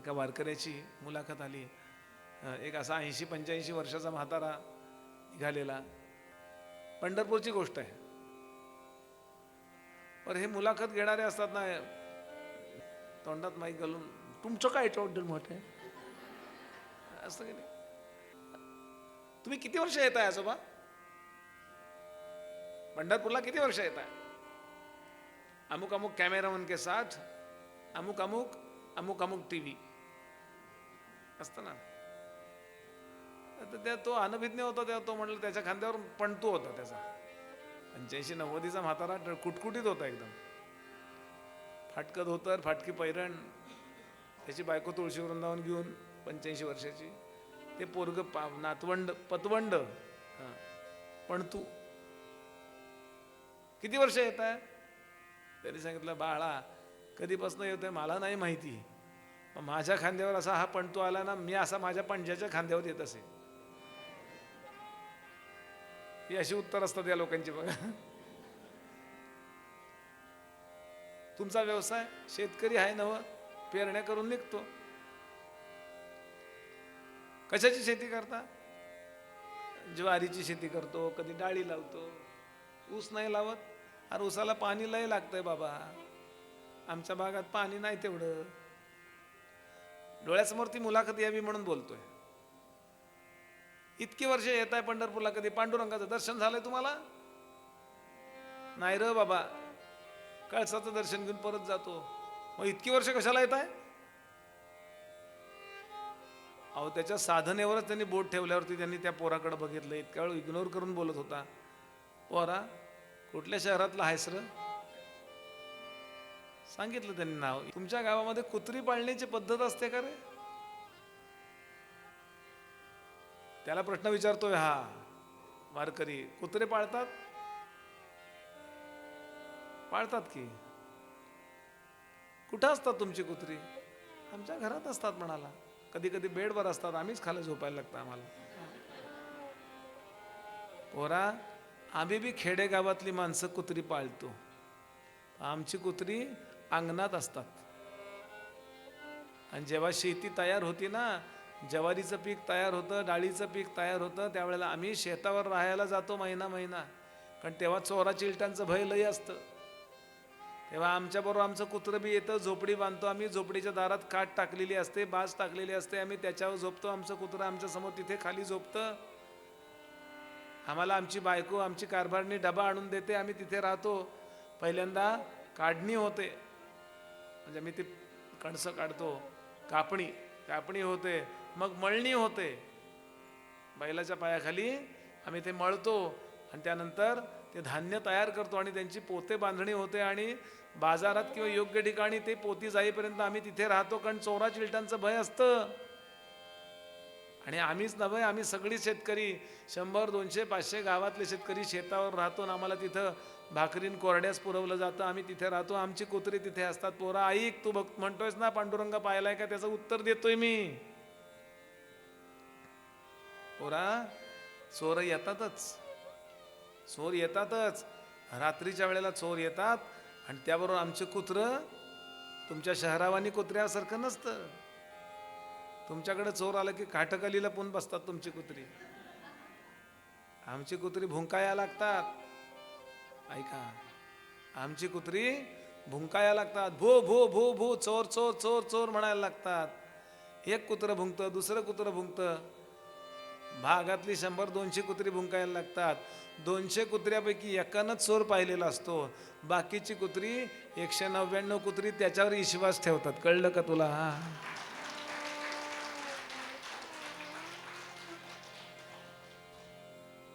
एका वारकऱ्याची मुलाखत आली. एक असा 80-85 वर्षाचा म्हातारा निघालेला, पंढरपूरची गोष्ट आहे. पर हे मुलाखत घेणारे असतात ना, तोंडात माईक घालून तुमचं काय याच्याबद्दल मत आहे असं की नाही. तुम्ही किती वर्ष येत आहे आजोबा पंढरपूरला, किती वर्ष येत आहे? अमुक अमुक कॅमेरामन के साथ, अमुक अमुक अमुक अमुक टीव्ही असतं ना. त्या तो अनभिज्ञ होता, तेव्हा तो म्हटलं त्याच्या खांद्यावर पणतू होता त्याचा. 85-90चा म्हातारा कुटकुटीत होता एकदम. फाटकत धोतर, फाटकी पैरण, त्याची बायको तुळशी वृंदावन घेऊन 85 वर्षाची, ते पोरग नातवंड पतवंड पणतू. किती वर्ष येत आहे? तरी सांगितलं बाळा कधीपासून येतोय मला नाही माहिती, माझ्या खांद्यावर असा हा पणतू आला ना, मी असा माझ्या पणज्याच्या खांद्यावर येत असे. ही अशी उत्तर असतात या लोकांची बघा. तुमचा व्यवसाय शेतकरी आहे नव, पेरण्या करून निघतो. कशाची शेती करता? ज्वारीची शेती करतो, कधी डाळी लावतो. ऊस नाही लावत? अरे ऊसाला पाणी लय लागतंय बाबा, आमच्या भागात पाणी नाही तेवढं. डोळ्यासमोर ती मुलाखत यावी म्हणून बोलतोय. इतकी वर्ष येत आहे पंढरपूरला, कधी पांडुरंगाचं दर्शन झालंय तुम्हाला? नाही र बाबा, कळसाचं दर्शन घेऊन परत जातो. मग इतकी वर्ष कशाला येत आहे? अहो त्याच्या साधनेवरच त्यांनी बोट ठेवल्यावरती त्यांनी त्या पोराकडे बघितलं. इतक्या वेळ इग्नोर करून बोलत होता. पोरा कुठल्या शहरातला आहेस र? सांगितलं त्यांनी नाव. तुमच्या गावामध्ये कुत्री पाळण्याची पद्धत असते का रे? त्याला प्रश्न विचारतोय हा वारकरी. कुत्रे पाळतात? पाळतात की. कुठं असतात तुमची कुत्री? आमच्या घरात असतात म्हणाला. कधी कधी बेडवर असतात, आम्हीच खाली झोपायला लागतं आम्हाला. पोरा आम्ही बी खेडेगावातली माणसं कुत्री पाळतो. आमची कुत्री अंगणात असतात. आणि जेव्हा शेती तयार होती ना, ज्वारीचं पीक तयार होतं, डाळीचं पीक तयार होतं, त्यावेळेला आम्ही शेतावर राहायला जातो महिना महिना. कारण तेव्हा चोरा चिलटांचं भय लय असतं. तेव्हा आमच्याबरोबर आमचं कुत्रं बी येतं, झोपडी बांधतो आम्ही. झोपडीच्या दारात काठ टाकलेली असते, बाज टाकलेली असते, आम्ही त्याच्यावर झोपतो. आमचं कुत्रं आमच्या समोर तिथे खाली झोपतं. आम्हाला आमची बायको आमची कारभारणी डबा आणून देते, आम्ही तिथे राहतो. पहिल्यांदा काढणी होते, म्हणजे मी ती कणसं काढतो, कापणी होते, मग मळणी होते. बैलाच्या पायाखाली आम्ही ते मळतो आणि त्यानंतर ते धान्य तयार करतो आणि त्यांची पोते बांधणी होते. आणि बाजारात किंवा योग्य ठिकाणी ते पोती जाईपर्यंत आम्ही तिथे राहतो, कारण चोरा चिलटांचं भय असतं. आणि आम्हीच नव्हे, आम्ही सगळी शेतकरी 100, 200, 500 गावातले शेतकरी शेतावर राहतो. आम्हाला तिथं भाकरीन कोरड्यास पुरवलं जातं, आम्ही तिथे राहतो. आमची कुत्री तिथे असतात. पोरा ऐक, तू म्हणतोयस ना पांडुरंग पाहिलाय का, त्याचं उत्तर देतोय मी. पोरा चोर येतातच, चोर येतातच. रात्रीच्या वेळेला चोर येतात आणि त्याबरोबर आमचे कुत्रं तुमच्या शहरावानी कुत्र्यासारखं नसतं. तुमच्याकडे चोर आलं की काठकाली लपून बसतात तुमची कुत्री. आमची कुत्री भुंकाया लागतात. ऐका, आमची कुत्री भुंकाया लागतात. भो भो भो भो, चोर चोर चोर चोर म्हणायला लागतात. एक कुत्रं भुंकतं, दुसरं कुत्रं भुंकतं. भागातली 100-200 कुत्री भुंकायला लागतात. 200 कुत्र्यापैकी एकानंच चोर पाहिलेला असतो. बाकीची कुत्री 199 कुत्री त्याच्यावर विश्वास ठेवतात. कळलं का तुला?